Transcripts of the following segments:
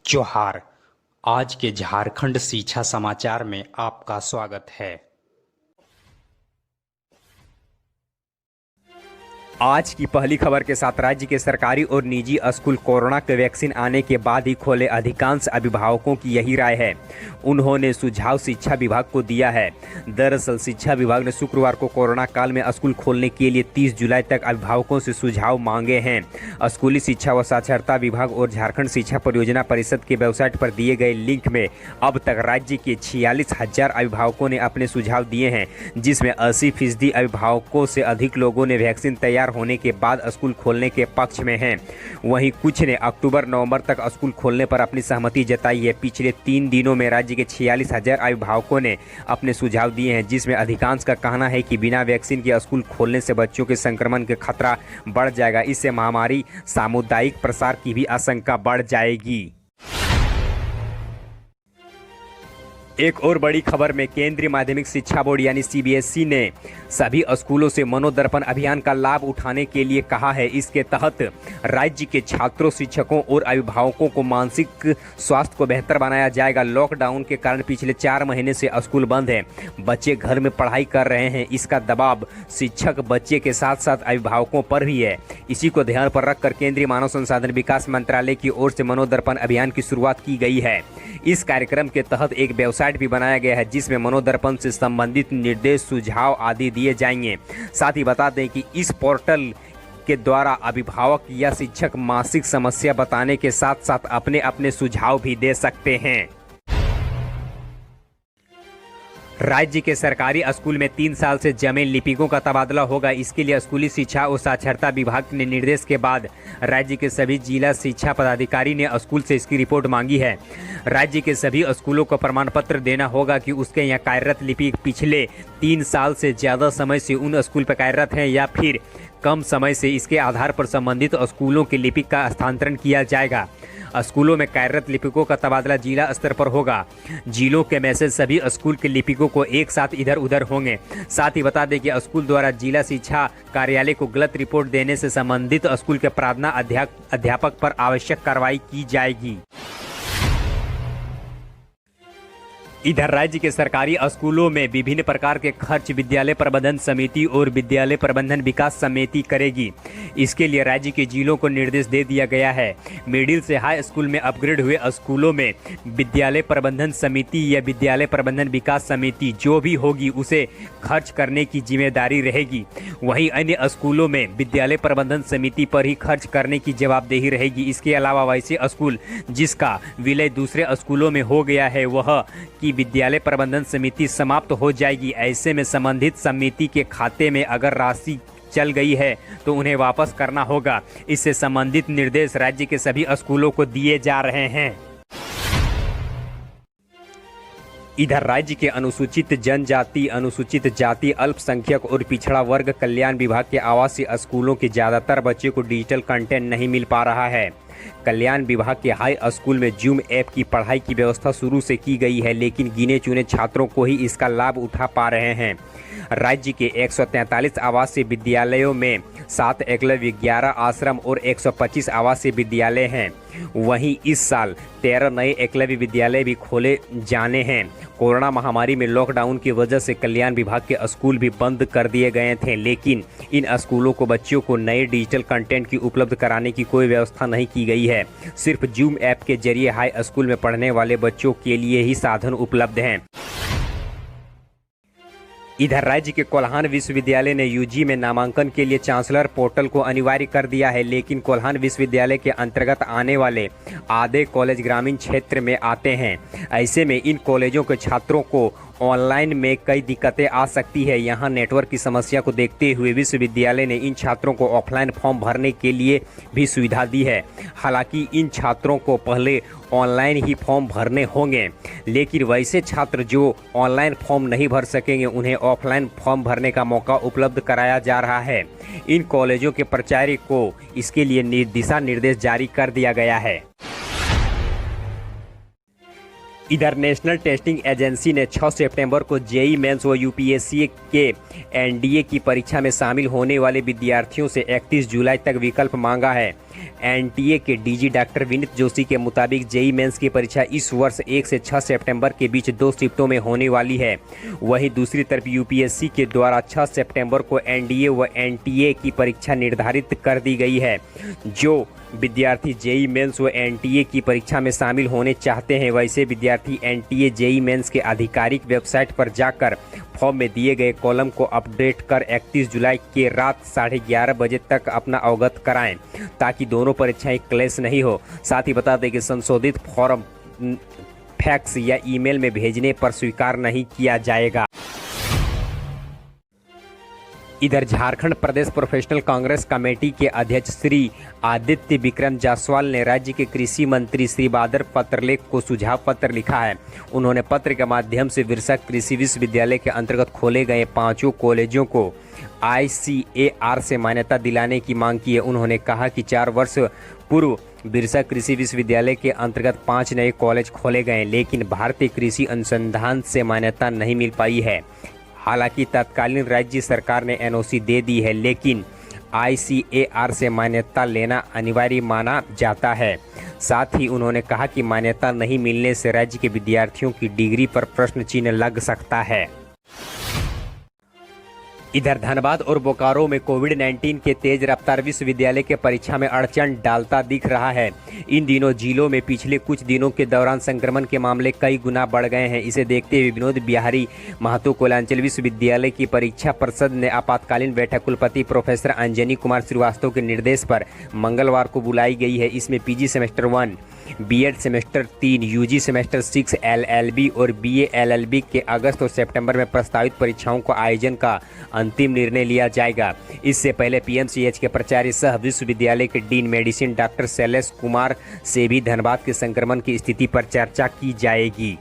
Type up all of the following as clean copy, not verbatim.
जोहार। आज के झारखंड शिक्षा समाचार में आपका स्वागत है। आज की पहली खबर के साथ राज्य के सरकारी और निजी स्कूल कोरोना के वैक्सीन आने के बाद ही खोले। अधिकांश अभिभावकों की यही राय है। उन्होंने सुझाव शिक्षा विभाग को दिया है। दरअसल शिक्षा विभाग ने शुक्रवार को कोरोना काल में स्कूल खोलने के लिए 30 जुलाई तक अभिभावकों से सुझाव मांगे हैं। स्कूली शिक्षा व साक्षरता विभाग और झारखंड शिक्षा परियोजना परिषद के वेबसाइट पर दिए गए लिंक में अब तक राज्य के 46,000 अभिभावकों ने अपने सुझाव दिए हैं, जिसमें 80% अभिभावकों से अधिक लोगों ने वैक्सीन तैयार होने के बाद स्कूल खोलने के पक्ष में हैं। वहीं कुछ ने अक्टूबर-नवंबर तक स्कूल खोलने पर अपनी सहमति जताई है। पिछले 3 दिनों में राज्य के 46,000 अभिभावकों ने अपने सुझाव दिए हैं, जिसमें अधिकांश का कहना है कि बिना वैक्सीन के स्कूल खोलने से बच्चों के संक्रमण के खतरा बढ़ जाएगा। इससे महामारी सामुदायिक प्रसार की भी आशंका बढ़ जाएगी। एक और बड़ी खबर में केंद्रीय माध्यमिक शिक्षा बोर्ड यानी CBSE ने सभी स्कूलों से मनोदर्पण अभियान का लाभ उठाने के लिए कहा है। इसके तहत राज्य के छात्रों, शिक्षकों और अभिभावकों को मानसिक स्वास्थ्य को बेहतर बनाया जाएगा। लॉकडाउन के कारण पिछले 4 महीने से स्कूल बंद है। बच्चे घर में पढ़ाई कर रहे हैं। इसका दबाव शिक्षक, बच्चे के साथ साथ अभिभावकों पर भी है। इसी को ध्यान पर रखकर केंद्रीय मानव संसाधन विकास मंत्रालय की ओर से मनोदर्पण अभियान की शुरुआत की गई है। इस कार्यक्रम के तहत एक वेबसाइट भी बनाया गया है, जिसमें मनोदर्पण से संबंधित निर्देश, सुझाव आदि दिए जाएंगे। साथ ही बता दें कि इस पोर्टल के द्वारा अभिभावक या शिक्षक मानसिक समस्या बताने के साथ साथ अपने अपने सुझाव भी दे सकते हैं। राज्य के सरकारी स्कूल में 3 साल से जमे लिपिकों का तबादला होगा। इसके लिए स्कूली शिक्षा और साक्षरता विभाग ने निर्देश के बाद राज्य के सभी जिला शिक्षा पदाधिकारी ने स्कूल से इसकी रिपोर्ट मांगी है। राज्य के सभी स्कूलों को प्रमाण पत्र देना होगा कि उसके यहाँ कार्यरत लिपिक पिछले 3 साल से ज़्यादा समय से उन स्कूल पर कार्यरत हैं या फिर कम समय से। इसके आधार पर संबंधित स्कूलों के लिपिक का हस्तांतरण किया जाएगा। स्कूलों में कार्यरत लिपिकों का तबादला जिला स्तर पर होगा। जिलों के मैसेज सभी स्कूल के लिपिकों को एक साथ इधर उधर होंगे। साथ ही बता दें कि स्कूल द्वारा जिला शिक्षा कार्यालय को गलत रिपोर्ट देने से संबंधित स्कूल के प्रार्थना अध्यापक पर आवश्यक कार्रवाई की जाएगी। इधर राज्य के सरकारी स्कूलों में विभिन्न प्रकार के खर्च विद्यालय प्रबंधन समिति और विद्यालय प्रबंधन विकास समिति करेगी। इसके लिए राज्य के जिलों को निर्देश दे दिया गया है। मिडिल से हाई स्कूल में अपग्रेड हुए स्कूलों में विद्यालय प्रबंधन समिति या विद्यालय प्रबंधन विकास समिति जो भी होगी उसे खर्च करने की जिम्मेदारी रहेगी। वहीं अन्य स्कूलों में विद्यालय प्रबंधन समिति पर ही खर्च करने की जवाबदेही रहेगी। इसके अलावा वैसे स्कूल जिसका विलय दूसरे स्कूलों में हो गया है वह की विद्यालय प्रबंधन समिति समाप्त हो जाएगी। ऐसे में संबंधित समिति के खाते में अगर राशि चल गई है तो उन्हें वापस करना होगा। इससे संबंधित निर्देश राज्य के सभी स्कूलों को दिए जा रहे हैं। इधर राज्य के अनुसूचित जनजाति, अनुसूचित जाति, अल्पसंख्यक और पिछड़ा वर्ग कल्याण विभाग के आवासीय स्कूलों के ज़्यादातर बच्चों को डिजिटल कंटेंट नहीं मिल पा रहा है। कल्याण विभाग के हाई स्कूल में जूम ऐप की पढ़ाई की व्यवस्था शुरू से की गई है, लेकिन गिने चुने छात्रों को ही इसका लाभ उठा पा रहे हैं। राज्य के 143 आवासीय विद्यालयों में 7 एकलव्य, 11 आश्रम और 125 आवासीय विद्यालय हैं। वहीं इस साल 13 नए एकलव्य विद्यालय भी खोले जाने हैं। कोरोना महामारी में लॉकडाउन की वजह से कल्याण विभाग के स्कूल भी बंद कर दिए गए थे, लेकिन इन स्कूलों को बच्चों को नए डिजिटल कंटेंट की उपलब्ध कराने की कोई व्यवस्था नहीं की गई है। सिर्फ जूम ऐप के जरिए हाई स्कूल में पढ़ने वाले बच्चों के लिए ही साधन उपलब्ध हैं। इधर राज्य के कोल्हान विश्वविद्यालय ने UG में नामांकन के लिए चांसलर पोर्टल को अनिवार्य कर दिया है, लेकिन कोल्हान विश्वविद्यालय के अंतर्गत आने वाले आधे कॉलेज ग्रामीण क्षेत्र में आते हैं। ऐसे में इन कॉलेजों के छात्रों को ऑनलाइन में कई दिक्कतें आ सकती है। यहाँ नेटवर्क की समस्या को देखते हुए विश्वविद्यालय ने इन छात्रों को ऑफलाइन फॉर्म भरने के लिए भी सुविधा दी है। हालांकि इन छात्रों को पहले ऑनलाइन ही फॉर्म भरने होंगे, लेकिन वैसे छात्र जो ऑनलाइन फॉर्म नहीं भर सकेंगे उन्हें ऑफलाइन फॉर्म भरने का मौका उपलब्ध कराया जा रहा है। इन कॉलेजों के प्राचार्य को इसके लिए दिशा निर्देश जारी कर दिया गया है। इधर नेशनल टेस्टिंग एजेंसी ने 6 सितंबर को जेईई मेंस व यूपीएससी के एनडीए की परीक्षा में शामिल होने वाले विद्यार्थियों से 31 जुलाई तक विकल्प मांगा है। एनटीए के डीजी डॉक्टर विनीत जोशी के मुताबिक जेईई मेंस की परीक्षा इस वर्ष 1 से 6 सितंबर के बीच 2 शिफ्टों में होने वाली है। वहीं दूसरी तरफ यूपीएससी के द्वारा 6 सितंबर को एनडीए व एनटीए की परीक्षा निर्धारित कर दी गई है। जो विद्यार्थी जेईई मेंस व एनटीए की परीक्षा में शामिल होने चाहते हैं, वैसे विद्यार्थी एनटीए जेईई मेंस के आधिकारिक वेबसाइट पर जाकर फॉर्म में दिए गए कॉलम को अपडेट कर 31 जुलाई के रात 11:30 बजे तक अपना अवगत कराएं, ताकि दोनों परीक्षाएं क्लैश नहीं हो। साथ ही बता दें कि संशोधित फॉर्म फैक्स या ईमेल में भेजने पर स्वीकार नहीं किया जाएगा। इधर झारखंड प्रदेश प्रोफेशनल कांग्रेस कमेटी के अध्यक्ष श्री आदित्य विक्रम जायसवाल ने राज्य के कृषि मंत्री श्री बादल पत्रलेख को सुझाव पत्र लिखा है। उन्होंने पत्र के माध्यम से बिरसा कृषि विश्वविद्यालय के अंतर्गत खोले गए 5 कॉलेजों को ICAR से मान्यता दिलाने की मांग की है। उन्होंने कहा कि 4 वर्ष पूर्व बिरसा कृषि विश्वविद्यालय के अंतर्गत 5 नए कॉलेज खोले गए, लेकिन भारतीय कृषि अनुसंधान से मान्यता नहीं मिल पाई है। हालांकि तत्कालीन राज्य सरकार ने एनओसी दे दी है, लेकिन ICAR से मान्यता लेना अनिवार्य माना जाता है। साथ ही उन्होंने कहा कि मान्यता नहीं मिलने से राज्य के विद्यार्थियों की डिग्री पर प्रश्न चिन्ह लग सकता है। इधर धनबाद और बोकारो में कोविड-19 के तेज रफ्तार विश्वविद्यालय के परीक्षा में अड़चन डालता दिख रहा है। इन दिनों जिलों में पिछले कुछ दिनों के दौरान संक्रमण के मामले कई गुना बढ़ गए हैं। इसे देखते हुए विनोद बिहारी महतो कोयलांचल विश्वविद्यालय की परीक्षा परिषद ने आपातकालीन बैठक कुलपति प्रोफेसर अंजनी कुमार श्रीवास्तव के निर्देश पर मंगलवार को बुलाई गई है। इसमें PG semester 1, BEd semester 3, UG semester 6, LLB और BA LLB के अगस्त और सितंबर में प्रस्तावित परीक्षाओं को आयोजन का अंतिम निर्णय लिया जाएगा। इससे पहले PMCH के प्राचार्य सह विश्वविद्यालय के dean medicine doctor Shailesh Kumar से भी धनबाद के संक्रमण की स्थिति पर चर्चा की जाएगी।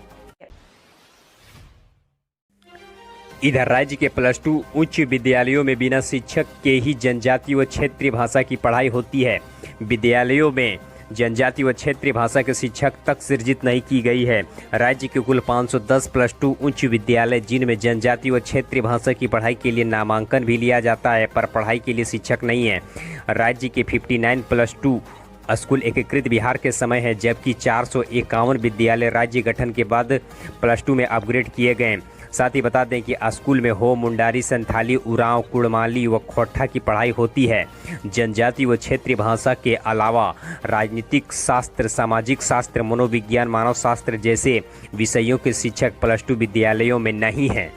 इधर राज्य के +2 उच्च विद्यालयों में बिना शिक्षक के ही जनजातीय व क्षेत्रीय भाषा की पढ़ाई होती है। विद्यालयों में जनजातीय व क्षेत्रीय भाषा के शिक्षक तक सृजित नहीं की गई है। राज्य के कुल 510 +2 उच्च विद्यालय जिनमें जनजातीय व क्षेत्रीय भाषा की पढ़ाई के लिए नामांकन भी लिया जाता है, पर पढ़ाई के लिए शिक्षक नहीं है। राज्य के 59 +2 स्कूल एकीकृत बिहार के समय है, जबकि 451 विद्यालय राज्य गठन के बाद +2 में अपग्रेड किए गए। साथ ही बता दें कि स्कूल में हो मुंडारी, संथाली, उरांव, कुड़माली व खोट्ठा की पढ़ाई होती है। जनजातीय व क्षेत्रीय भाषा के अलावा राजनीतिक शास्त्र, सामाजिक शास्त्र, मनोविज्ञान, मानव शास्त्र जैसे विषयों के शिक्षक +2 विद्यालयों में नहीं हैं।